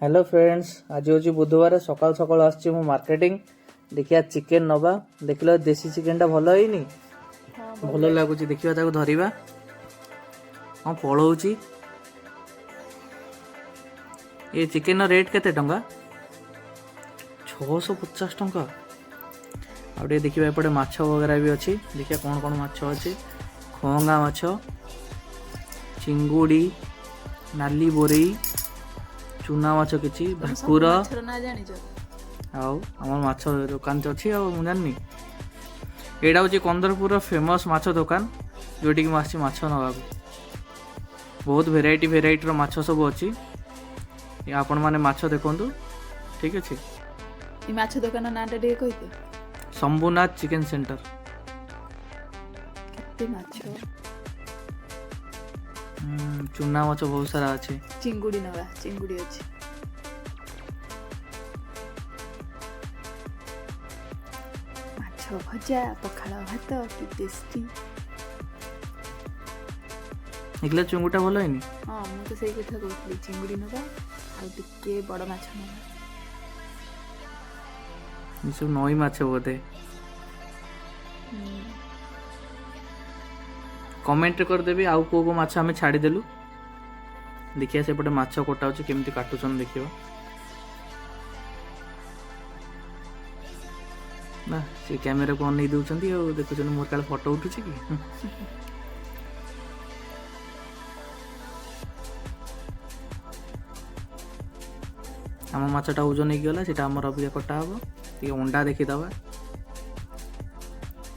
Hello friends, आज हूँ बुधवार सकाल सकाल आसची मु मार्केटिंग देखिया चिकेन नवा देख लो देसी चिकेन टा भल होइनी भल लगुच देखिया ताको धरिबा हाँ पळौची ये चिकेन रेट केते टंका 650 टंका आ देखिए एपटे माछ वगैरह भी अच्छी देखिए कौन कौन माछ अच्छी खंगा माछ चिंगुड़ी नाली बोरेई चुना माछ किछि भाकुर आउ आम माछ दुकान तो अच्छी आउ जानी एटा हूँ कंदरपुर फेमस माछ दुकान जोटी आसी माछ नवा बहुत भेराइटी भेराइटी माछ सब अच्छी आपण माने माछ देखंतु ठीक अच्छे ई माछ दुकान नाटा टे कहिते शंभुनाथ चिकेन सेंटर केते माछ चुना माछ बहुत सारा अच्छे चिंगुड़ी नवा चिंगुड़ी अछि माछ भजा पखाଳ भात की टेस्टी निकले चुंगुटा भल है हाँ मु तो सही कथा कहली चिंगुड़ी नवा आ टिके बड़ माछ नवा सब नई माछ बोधे कमेंट करदेवी आउ को माछ आम छाड़देलु देखिए सेपटे माछ कटा केमती काटुन देखिए ना से कैमेरा को अनै दउछन देखुन मोर काल फोटो उठुछि कि आम माछटा ओजन हो गला सीटा आमर अबिका कटा हम ये अंडा देखीदबा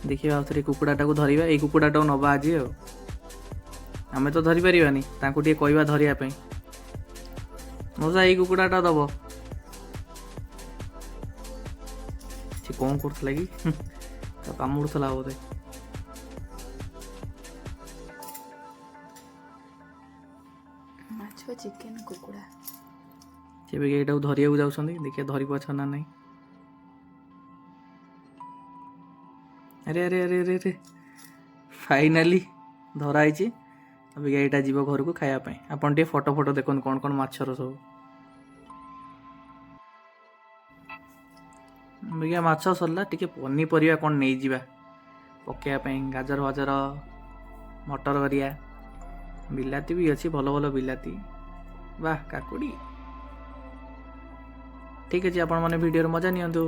देखिए आउे कुकुड़ाटा को धरवा ये कुकुड़ाटा नवा आज आम तो धरी पारानी टे कहवा धरवाई मौसा ये कुकुड़ाटा दब सी कौन कर कि तो कामुड़ा बोधे माछ चिकेन कुकुड़ा से भी यहाँ धरिया जाऊँ देखिए धरी पाछ ना नहीं अरे अरे अरे अरे अरे फाइनाली धराई अभी यहाँ जीव घर को खायापी आपन टे फोटो फोटो देखो कौन कौन माछर सब अभी माछ सरला टे पनीपरिया कौन नहीं जावा पकड़ापी गाजर वाजर मटर करिया बिलाती भी अच्छी भल भल बिलाती वाह काकुड़ी ठीक अच्छे आपण मैंने वीडियो मजा नियंतु।